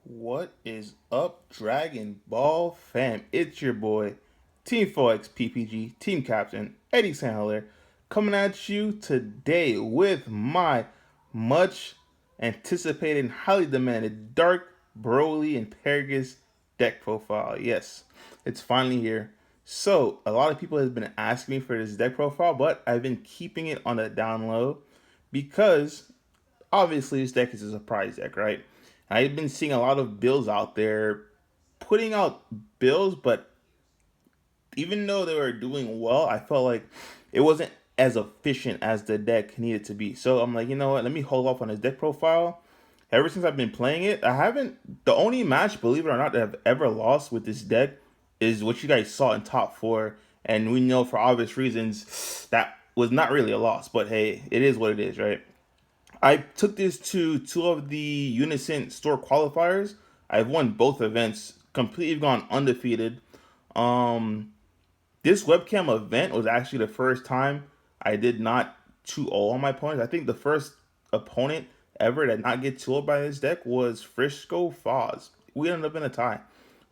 What is up, Dragon Ball fam? It's your boy, Team 4X PPG, Team Captain, Eddie Hilaire, coming at you today with my much anticipated, highly demanded Dark Broly and Paragus deck profile. Yes, it's finally here. So, a lot of people have been asking me for this deck profile, but I've been keeping it on the down low because obviously this deck is a surprise deck, right? I've been seeing a lot of builds out there putting out builds, but even though they were doing well, I felt like it wasn't as efficient as the deck needed to be. So I'm like, you know what? Let me hold off on his deck profile. Ever since I've been playing it, I haven't. The only match, believe it or not, that I've ever lost with this deck is what you guys saw in top four, and we know for obvious reasons that was not really a loss. But hey, it is what it is, right? I took this to two of the Unison store qualifiers. I've won both events, completely gone undefeated. Um, this webcam event was actually the first time I did not 2-0 on my opponents. I think the first opponent ever to not get 2-0 by this deck was Frisco Foz. We ended up in a tie.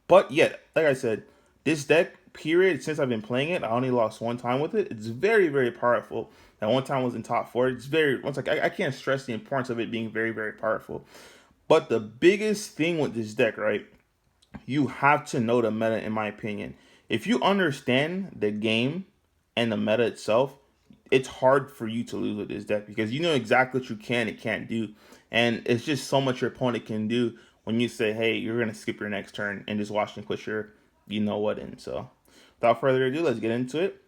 But yet, like I said, this deck, period, since I've been playing it, I only lost one time with it. It's very, very powerful. That one time was in top four. It's very, once like I can't stress the importance of it being very, very powerful. But the biggest thing with this deck, right? You have to know the meta, in my opinion. If you understand the game and the meta itself, it's hard for you to lose with this deck because you know exactly what you can and can't do. And it's just so much your opponent can do when you say, hey, you're going to skip your next turn and just watch them put your you know what in. So without further ado, let's get into it.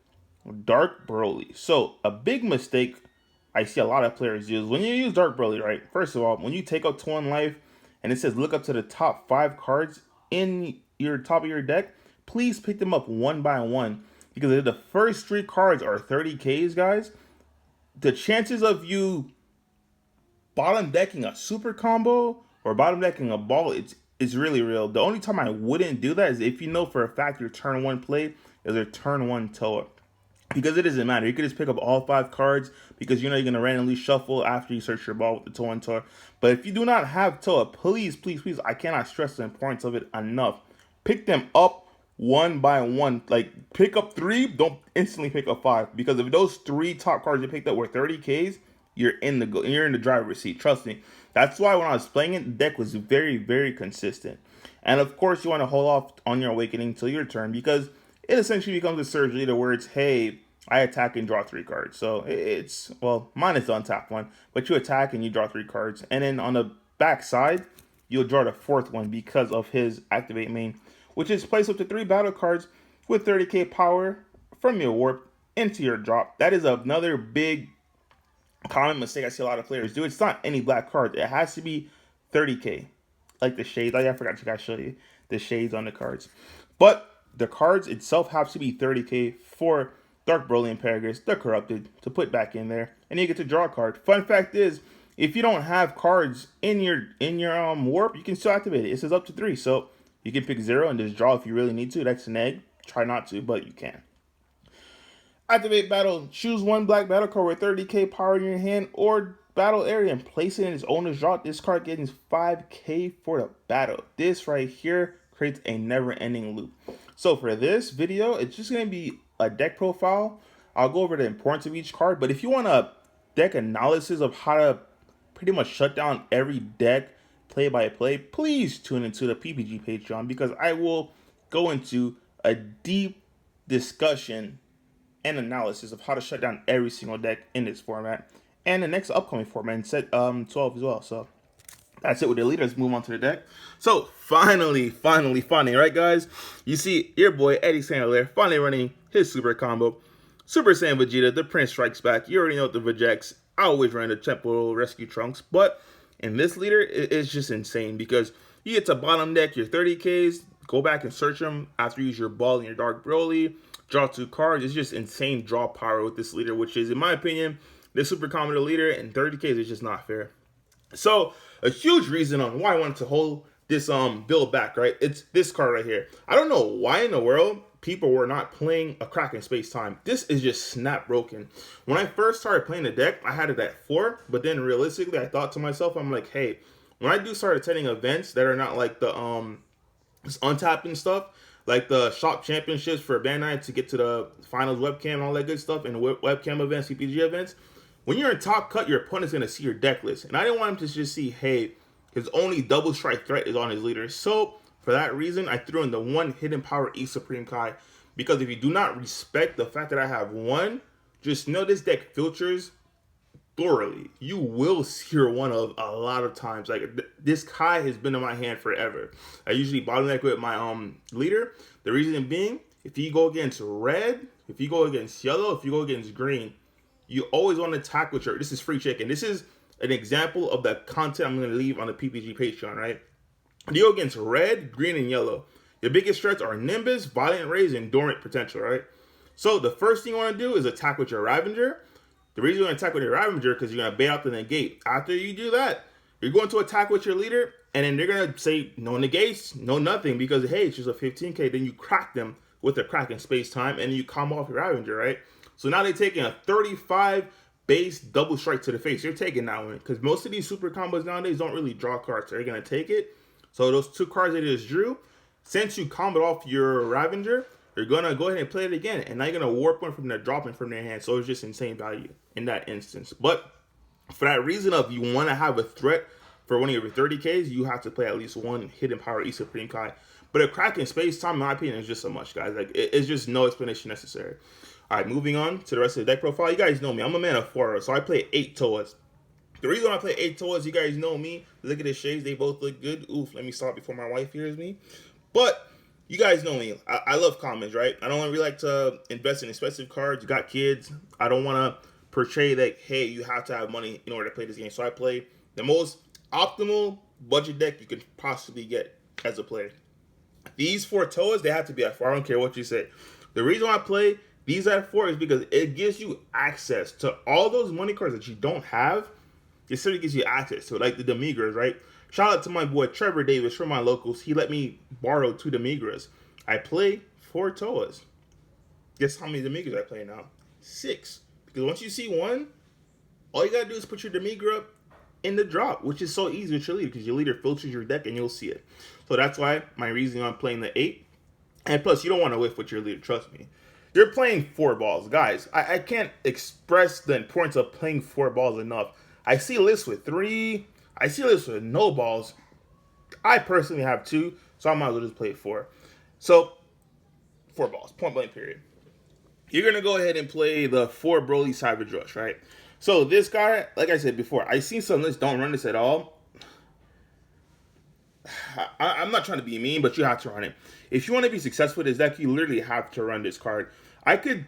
Dark Broly. So a big mistake I see a lot of players use when you use Dark Broly, right? First of all, when you take up 2 in life and it says look up to the top 5 cards in your top of your deck, please pick them up one by one because if the first 3 cards are 30Ks, guys, the chances of you bottom decking a super combo or bottom decking a ball, it's really real. The only time I wouldn't do that is if you know for a fact your turn one play is a turn one Toa. Because it doesn't matter. You could just pick up all 5 cards because you know you're gonna randomly shuffle after you search your ball with the Toa and Toa. But if you do not have Toa, please, please, please, I cannot stress the importance of it enough. Pick them up one by one. Like pick up 3, don't instantly pick up 5. Because if those 3 top cards you picked up were 30Ks, you're in the driver's seat. Trust me. That's why when I was playing it, the deck was very, very consistent. And of course, you want to hold off on your awakening till your turn because it essentially becomes a surge leader where it's, hey, I attack and draw 3 cards. So it's, well, mine is the untapped one, but you attack and you draw 3 cards. And then on the back side, you'll draw the 4th one because of his activate main, which is place up to 3 battle cards with 30k power from your warp into your drop. That is another big common mistake I see a lot of players do. It's not any black cards. It has to be 30k. Like the shades. Oh, yeah, I forgot to guys show you the shades on the cards. But the cards itself have to be 30k for Dark Broly and Paragus, the corrupted, to put back in there. And you get to draw a card. Fun fact is, if you don't have cards in your warp, you can still activate it. It says up to 3. So you can pick 0 and just draw if you really need to. That's an egg. Try not to, but you can. Activate battle. Choose one black battle card with 30k power in your hand or battle area and place it in its owner's drop. This card gains 5k for the battle. This right here creates a never-ending loop. So for this video, it's just going to be a deck profile. I'll go over the importance of each card. But if you want a deck analysis of how to pretty much shut down every deck play by play, please tune into the PPG Patreon because I will go into a deep discussion and analysis of how to shut down every single deck in this format and the next upcoming format in set 12 as well. So that's it with the leader. Let's move on to the deck. So finally, right guys? You see your boy Eddie Hilaire finally running his super combo. Super Saiyan Vegeta, the Prince Strikes Back. You already know the Vegeks. I always ran the Temple Rescue Trunks. But in this leader, it's just insane because you get to bottom deck your 30Ks, go back and search them after you use your ball and your Dark Broly. Draw 2 cards. It's just insane draw power with this leader, which is, in my opinion, the super common leader, and 30Ks is just not fair. So, a huge reason on why I wanted to hold this build back, right? It's this card right here. I don't know why in the world people were not playing a Kraken Space Time. This is just snap broken. When I first started playing the deck, I had it at 4, but then realistically, I thought to myself, I'm like, hey, when I do start attending events that are not like the just untapping stuff, like the shop championships for Bandai to get to the finals webcam and all that good stuff, and webcam events, CPG events. When you're in top cut, your opponent's gonna see your deck list, and I didn't want him to just see, hey, his only double strike threat is on his leader. So for that reason, I threw in the one hidden power E Supreme Kai, because if you do not respect the fact that I have one, just know this deck filters thoroughly. You will see her one of a lot of times. Like this Kai has been in my hand forever. I usually bottleneck with my leader. The reason being, if you go against red, if you go against yellow, if you go against green, you always want to attack with your. This is free chicken. This is an example of the content I'm going to leave on the PPG Patreon. Right? You go against red, green, and yellow. Your biggest threats are Nimbus, Violent Rays, and Dormant Potential. Right? So the first thing you want to do is attack with your Ravager. The reason you're going to attack with your Ravager because you're going to bait out the negate. After you do that, you're going to attack with your leader, and then they're going to say no negates, no nothing, because, hey, it's just a 15k. Then you crack them with a crack in space-time, and then you combo off your Ravager, right? So now they're taking a 35 base double strike to the face. You're taking that one, because most of these super combos nowadays don't really draw cards. So they're going to take it. So those two cards they just drew, since you comboed off your Ravager, you're going to go ahead and play it again, and now you're going to warp one from their dropping from their hand. So it's just insane value in that instance. But for that reason of you want to have a threat for one of your 30Ks, you have to play at least one hidden power E Supreme Kai. But a crack in space time, in my opinion, is just so much, guys. Like it's just no explanation necessary. All right, moving on to the rest of the deck profile. You guys know me. I'm a man of 4, so I play 8 Toas. The reason I play 8 Toas, you guys know me. Look at the shades. They both look good. Oof, let me stop before my wife hears me. But you guys know me. I love commons, right? I don't really like to invest in expensive cards. You got kids. I don't want to portray that, hey, you have to have money in order to play this game. So I play the most optimal budget deck you could possibly get as a player. These 4 Toas, they have to be at 4. I don't care what you say. The reason why I play these at 4 is because it gives you access to all those money cards that you don't have. It certainly gives you access to it, like the Demigras, right? Shout out to my boy Trevor Davis from my locals. He let me borrow 2 Demigras. I play 4 Toas. Guess how many Demigras I play now? 6. Because once you see one, all you gotta do is put your Demigra in the drop, which is so easy with your leader, because your leader filters your deck and you'll see it. So that's why my reasoning on playing the 8. And plus, you don't want to whiff with your leader, trust me. You're playing 4 balls. Guys, I can't express the importance of playing 4 balls enough. I see lists with 3. I see lists with no balls. I personally have 2, so I might as well just play 4. So, 4 balls, point blank period. You're going to go ahead and play the 4 Broly Savage Rush, right? So this guy, like I said before, I seen some lists don't run this at all. I'm not trying to be mean, but you have to run it. If you want to be successful with this deck, you literally have to run this card. I could,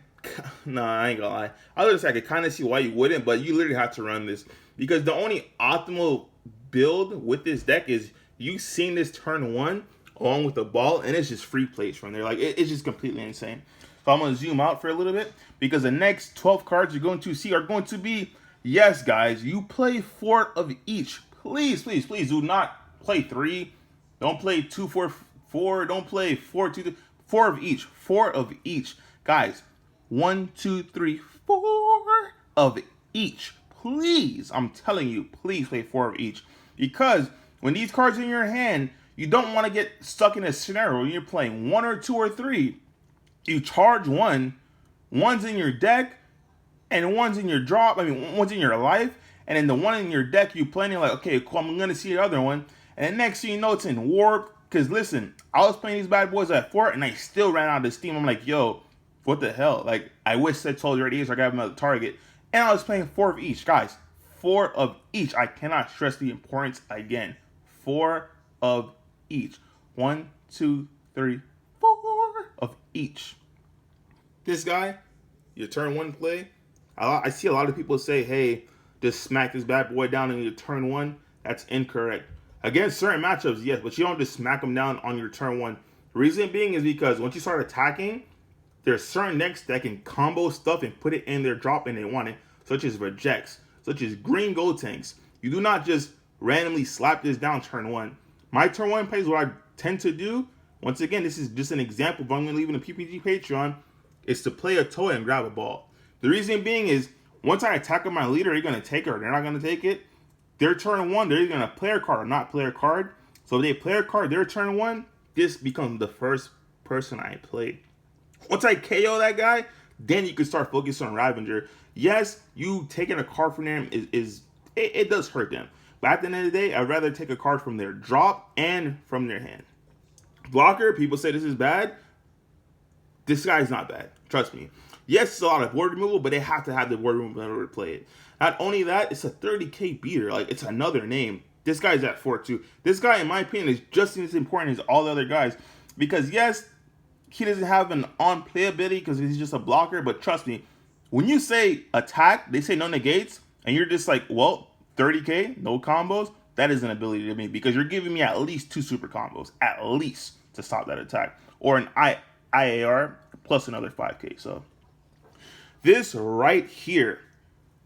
no, I ain't gonna lie. I could kind of see why you wouldn't, but you literally have to run this. Because the only optimal build with this deck is you seen this turn 1 along with the ball, and it's just free plays from there. Like, it's just completely insane. So I'm going to zoom out for a little bit, because the next 12 cards you're going to see are going to be, yes, guys, you play 4 of each. Please, please, please do not play 3. Don't play 2, 4, 4. Don't play 4, 2, 3. 4 of each. 4 of each. Guys, 1, 2, 3, 4 of each. Please, I'm telling you, please play 4 of each. Because when these cards are in your hand, you don't want to get stuck in a scenario where you're playing 1 or 2 or 3. You charge 1, 1's in your deck, and 1's in your drop. I mean, 1's in your life, and then the 1 in your deck you play, and you're like, okay, cool, I'm gonna see the other one. And then next thing you know, it's in warp. Because listen, I was playing these bad boys at 4, and I still ran out of steam. I'm like, yo, what the hell? Like, I wish that told you already is, so I got another target. And I was playing 4 of each, guys. 4 of each. I cannot stress the importance again. 4 of each. 1, 2, 3, 4 of each. This guy, your turn 1 play, I see a lot of people say, hey, just smack this bad boy down in your turn 1. That's incorrect. Against certain matchups, yes, but you don't just smack them down on your turn 1. The reason being is because once you start attacking, there's certain decks that can combo stuff and put it in their drop and they want it, such as rejects, such as green gold tanks. You do not just randomly slap this down turn 1. My turn 1 plays, what I tend to do, once again, this is just an example, but I'm going to leave in the PPG Patreon, is to play a Toa and grab a ball. The reason being is, once I attack with my leader, they're going to take it or they're not going to take it. their turn one, they're either going to play a card or not play a card. So if they play a card, their turn one, this becomes the first person I play. Once I KO that guy, then you can start focusing on Ravager. Yes, you taking a card from them it does hurt them. But at the end of the day, I'd rather take a card from their drop and from their hand. Blocker, people say this is bad. This guy's not bad. Trust me. Yes, it's a lot of board removal, but they have to have the board removal in order to play it. Not only that, it's a 30k beater. Like, it's another name. This guy's at 4-2. This guy, in my opinion, is just as important as all the other guys. Because, yes, he doesn't have an on-play ability because he's just a blocker. But trust me, when you say attack, they say no negates, and you're just like, well, 30k, no combos, that is an ability to me. Because you're giving me at least 2 super combos, at least, to stop that attack. Or an IAR plus another 5k. So, this right here,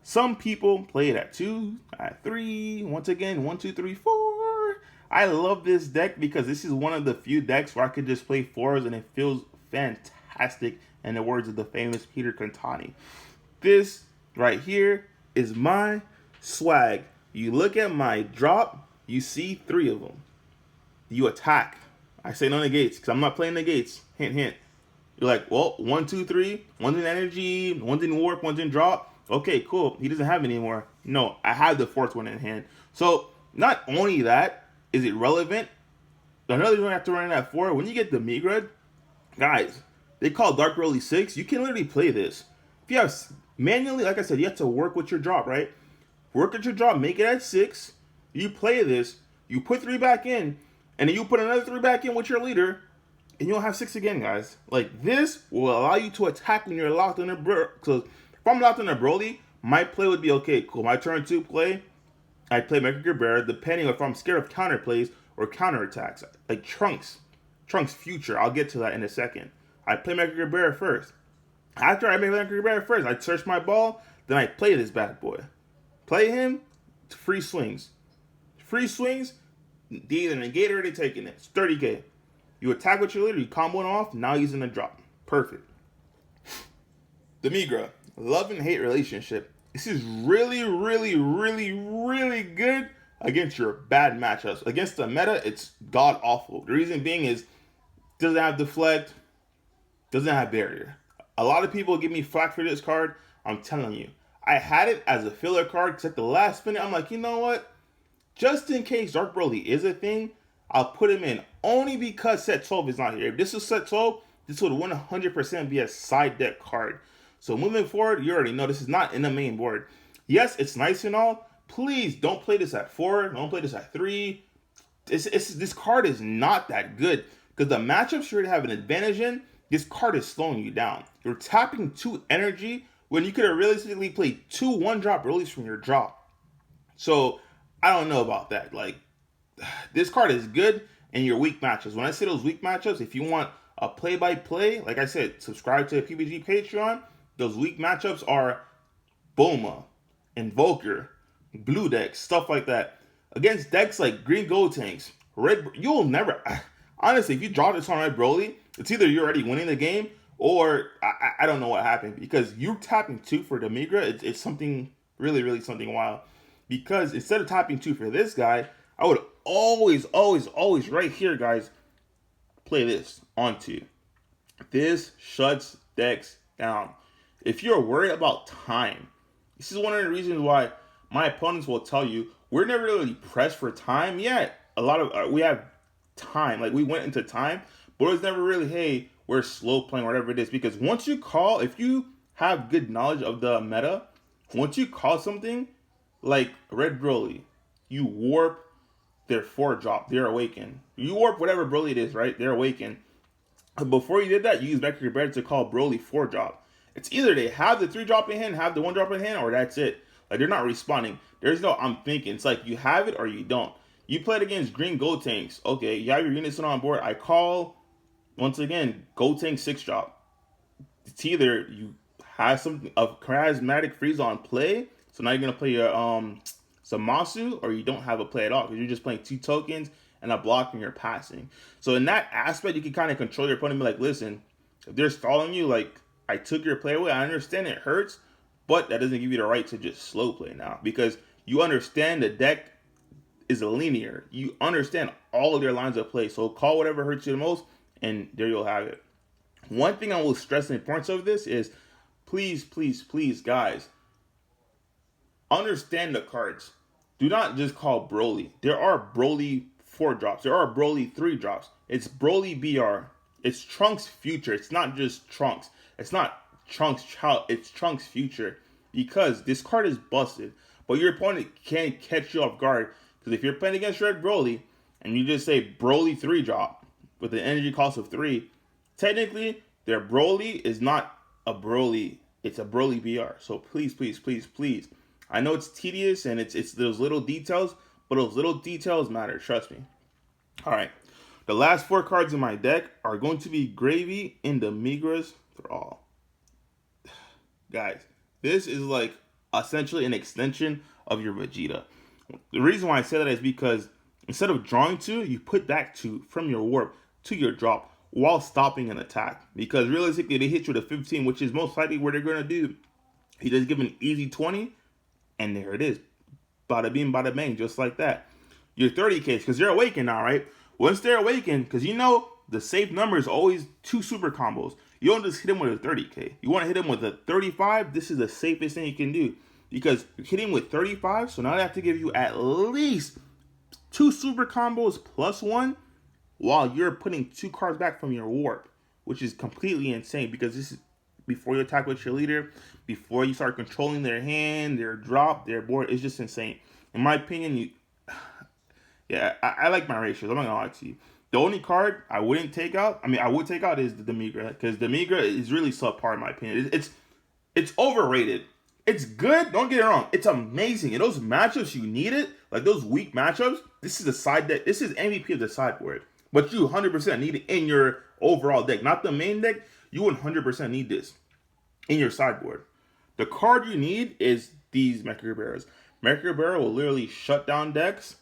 some people play it at 2, at 3, once again, 1, 2, 3, 4. I love this deck because this is one of the few decks where I could just play 4s and it feels fantastic, in the words of the famous Peter Cantani. This right here is my swag. You look at my drop, you see 3 of them. You attack. I say no negates because I'm not playing negates. Hint, hint. You're like, well, 1, 2, 3. One's in energy, one's in warp, one's in drop. Okay, cool. He doesn't have any more. No, I have the 4th one in hand. So, not only that is it relevant, another reason I have to run in at 4, when you get the Migra, guys, they call Dark Broly 6. You can literally play this. If you have manually, like I said, you have to work with your drop, right? Work at your drop, make it at 6. You play this, you put 3 back in, and then you put another 3 back in with your leader, and you'll have 6 again, guys. Like, this will allow you to attack when you're locked in a Broly. So, if I'm locked in a Broly, my play would be, okay, cool. My turn 2 play, I play Mecha Bear, depending if I'm scared of counter plays or counter attacks. Like Trunks Future, I'll get to that in a second. I play Mecha Bear first. After I make Mecha Bear first, I search my ball, then I play this bad boy. Play him, free swings. Free swings, they either negate or they're taking it. It's 30k. You attack with your leader, you combo it off, now he's in the drop. Perfect. The Migra, love and hate relationship. This is really, really, really, really good against your bad matchups. Against the meta, it's god awful. The reason being is, doesn't have deflect, doesn't have barrier. A lot of people give me flack for this card. I'm telling you, I had it as a filler card because at the last minute, I'm like, you know what? Just in case Dark Broly is a thing, I'll put him in only because set 12 is not here. If this was set 12, this would 100% be a side deck card. So moving forward, you already know this is not in the main board. Yes, it's nice and all. Please don't play this at 4. Don't play this at 3. This card is not that good because the matchups you already have an advantage in, this card is slowing you down. You're tapping 2 energy when you could have realistically played 2 1-drop release from your drop. So I don't know about that. Like, this card is good in your weak matchups. When I say those weak matchups, if you want a play-by-play, like I said, subscribe to the PPG Patreon. Those weak matchups are Bulma, Invoker, Blue decks, stuff like that. Against decks like Green Gold Tanks, Red, you'll never... Honestly, if you draw this on Red Broly, it's either you're already winning the game or I don't know what happened. Because you're tapping 2 for the Migra, it's something really, really something wild. Because instead of tapping 2 for this guy, I would always right here, guys, play this on 2. This shuts decks down. If you're worried about time, this is one of the reasons why my opponents will tell you, we're never really pressed for time yet. A lot of, we have time, like we went into time, but it was never really, hey, we're slow playing, whatever it is. Because once you call, if you have good knowledge of the meta, once you call something like Red Broly, you warp their 4-drop, they're awakened. You warp whatever Broly it is, right? They're awakened. Before you did that, you use Mecha Bear to call Broly 4-drop. It's either they have the 3-drop in hand, have the 1-drop in hand, or that's it. Like, they're not responding. There's no I'm thinking. It's like you have it or you don't. You played against Green Gold Tanks. Okay, you have your units on board. I call, once again, Gold Tank 6-drop. It's either you have some a charismatic freeze on play, so now you're going to play your Zamasu, or you don't have a play at all because you're just playing 2 tokens and a block and you're passing. So in that aspect, you can kind of control your opponent and be like, listen, if they're stalling you, like, I took your play away. I understand it hurts, but that doesn't give you the right to just slow play now. Because you understand the deck is linear. You understand all of their lines of play. So call whatever hurts you the most, and there you'll have it. One thing I will stress the importance of this is please, please, please, guys, understand the cards. Do not just call Broly. There are Broly 4 drops. There are Broly 3 drops. It's Broly BR. It's Trunks Future. It's not just Trunks. It's not Trunks Child. It's Trunks Future. Because this card is busted. But your opponent can't catch you off guard. Because if you're playing against Red Broly and you just say Broly 3 drop with an energy cost of 3, technically their Broly is not a Broly. It's a Broly BR. So please, please, please, please. I know it's tedious and it's those little details, but those little details matter. Trust me. All right. The last 4 cards in my deck are going to be Gravy and the Migra's Thrall. Guys, this is like essentially an extension of your Vegeta. The reason why I say that is because instead of drawing 2, you put back 2 from your warp to your drop while stopping an attack. Because realistically, they hit you with a 15, which is most likely what they're going to do. You just give an easy 20, and there it is. Bada bing, bada bang, just like that. Your 30Ks, because they're awakened now, right? Once they're awakened, because you know the safe number is always 2 super combos. You don't just hit him with a 30K. You want to hit him with a 35. This is the safest thing you can do. Because you're hitting with 35, so now they have to give you at least 2 super combos plus 1 while you're putting 2 cards back from your warp, which is completely insane because this is before you attack with your leader, before you start controlling their hand, their drop, their board. It's just insane. In my opinion, I like my ratios. I'm not gonna lie to you. The only card I wouldn't take out, I would take out is the Migra, because the Migra is really subpar in my opinion. It's overrated. It's good, don't get it wrong. It's amazing. In those matchups you need it, like those weak matchups, this is the side deck. This is MVP of the sideboard. But you 100% need it in your overall deck. Not the main deck. You 100% need this in your sideboard. The card you need is these Mecha Caberas. Mecha Cabera will literally shut down decks.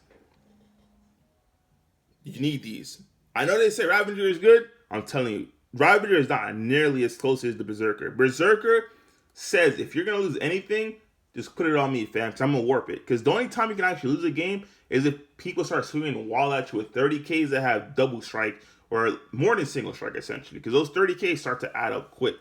You need these. I know they say Ravager is good. I'm telling you, Ravager is not nearly as close as the Berserker. Berserker says if you're going to lose anything, just put it on me, fam, because I'm going to warp it. Because the only time you can actually lose a game is if people start swinging wall at you with 30Ks that have double strike or more than single strike, essentially. Because those 30Ks start to add up quick.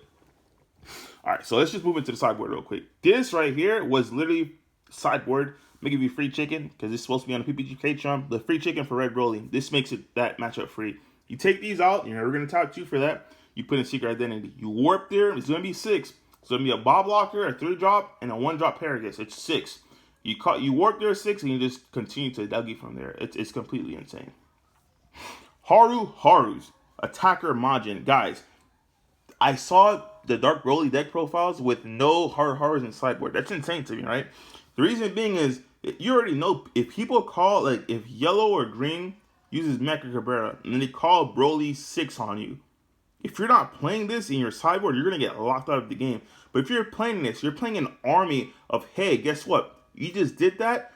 All right, so let's just move into the sideboard real quick. This right here was literally sideboard. I'm going to give you free chicken because it's supposed to be on the PPG Patreon. The free chicken for Red Broly. This makes it that matchup free. You take these out. You're never going to top 2 for that. You put in Secret Identity. You warp there. It's going to be 6. It's going to be a Bob Locker, a 3-drop, and a 1-drop Paragus. It's 6. You warp there 6, and you just continue to Dougie from there. It's completely insane. Haru's Attacker Majin. Guys, I saw the Dark Broly deck profiles with no Haru's in sideboard. That's insane to me, right? The reason being is, you already know, if people call, like, if yellow or green uses Mecha Cabera, and they call Broly 6 on you, if you're not playing this in your sideboard, you're going to get locked out of the game. But if you're playing this, you're playing an army of, hey, guess what? You just did that.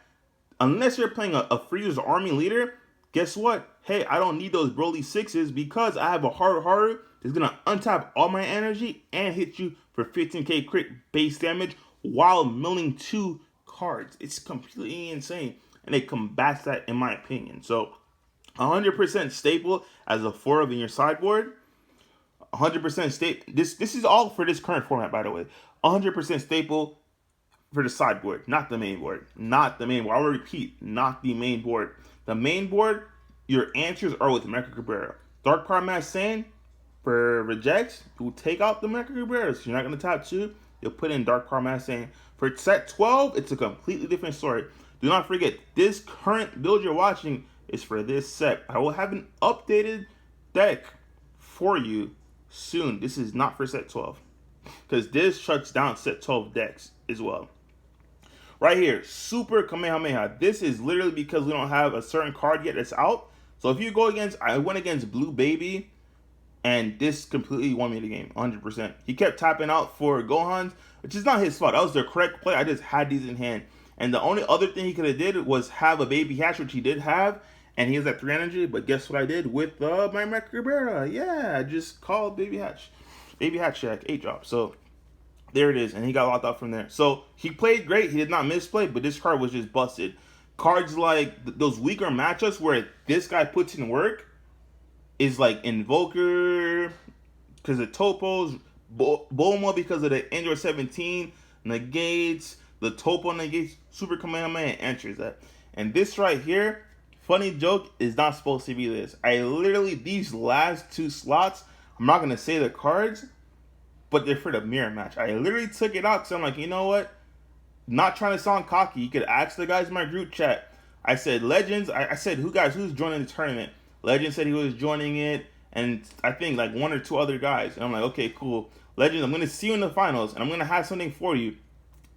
Unless you're playing a Frieza's army leader, guess what? Hey, I don't need those Broly 6s because I have a Haru that's going to untap all my energy and hit you for 15k crit base damage while milling 2 cards. It's completely insane. And it combats that, in my opinion. So, 100% staple as a 4 in your sideboard. 100% staple. This is all for this current format, by the way. 100% staple for the sideboard, not the main board. Not the main board. I will repeat, not the main board. The main board, your answers are with Mecha Cabera. Dark Power Mass Sand for rejects, you will take out the Mecha Caberas. You're not going to top 2. You'll put in Dark Power Mass Sand. For set 12, it's a completely different story. Do not forget, this current build you're watching is for this set. I will have an updated deck for you soon. This is not for set 12. Because this shuts down set 12 decks as well. Right here, Super Kamehameha. This is literally because we don't have a certain card yet that's out. So if you go against, I went against Blue Baby, and this completely won me the game, 100%. He kept tapping out for Gohan's, which is not his fault. That was the correct play. I just had these in hand. And the only other thing he could have did was have a Baby Hatch, which he did have, and he has that 3 energy. But guess what I did with my Mecha Cabera? Yeah, I just called Baby Hatch. Baby Hatch Shack, 8-drop. So There it is, and he got locked out from there. So he played great. He did not misplay, but this card was just busted. Cards like those weaker matchups where this guy puts in work is like Invoker because of Topos, Bulma because of the Android 17 negates, the Topo negates, Super Kamehameha answers that. And this right here, funny joke, is not supposed to be this. I literally, these last two slots, I'm not going to say the cards, but they're for the mirror match. I literally took it out because I'm like, you know what? Not trying to sound cocky. You could ask the guys in my group chat. I said, Legends, I said, who's joining the tournament? Legend said he was joining it, and I think like one or two other guys. And I'm like, okay, cool. Legend, I'm going to see you in the finals, and I'm going to have something for you.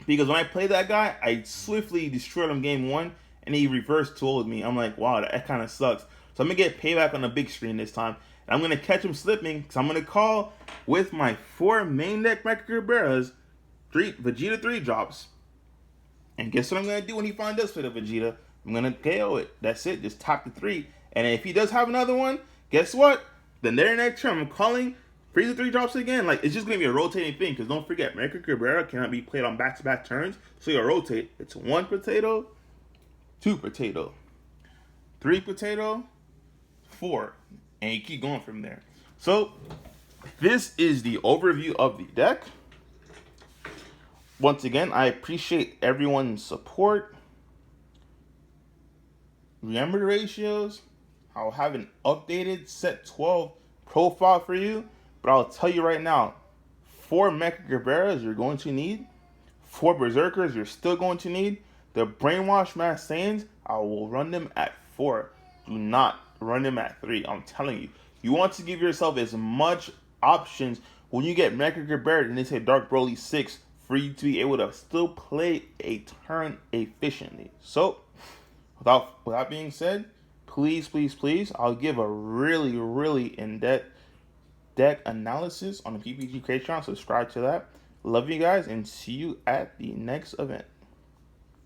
Because when I played that guy, I swiftly destroyed him game one, and he reverse tooled me. I'm like, wow, that kind of sucks. So I'm going to get payback on the big screen this time. And I'm going to catch him slipping, because I'm going to call with my 4 main deck Mecha 3 Vegeta 3 drops. And guess what I'm going to do when he finally does play the Vegeta? I'm going to KO it. That's it. Just top the 3. And if he does have another one, guess what? The very next turn, I'm calling Frieza 3 drops again. Like, it's just going to be a rotating thing. Because don't forget, Mecha Cabrera cannot be played on back-to-back turns. So you'll rotate. It's 1 potato, 2 potato, 3 potato, 4. And you keep going from there. So, this is the overview of the deck. Once again, I appreciate everyone's support. Remember the ratios. I'll have an updated set 12 profile for you. But I'll tell you right now, 4 Mecha Caberas you're going to need. 4 Berserkers you're still going to need. The Brainwash Mass Saiyans, I will run them at 4. Do not run them at 3. I'm telling you. You want to give yourself as much options when you get Mecha Cabera and they say Dark Broly 6 for you to be able to still play a turn efficiently. So, without that being said, please, I'll give a really in-depth deck analysis on the PPG Patreon. Subscribe to that. Love you guys and see you at the next event.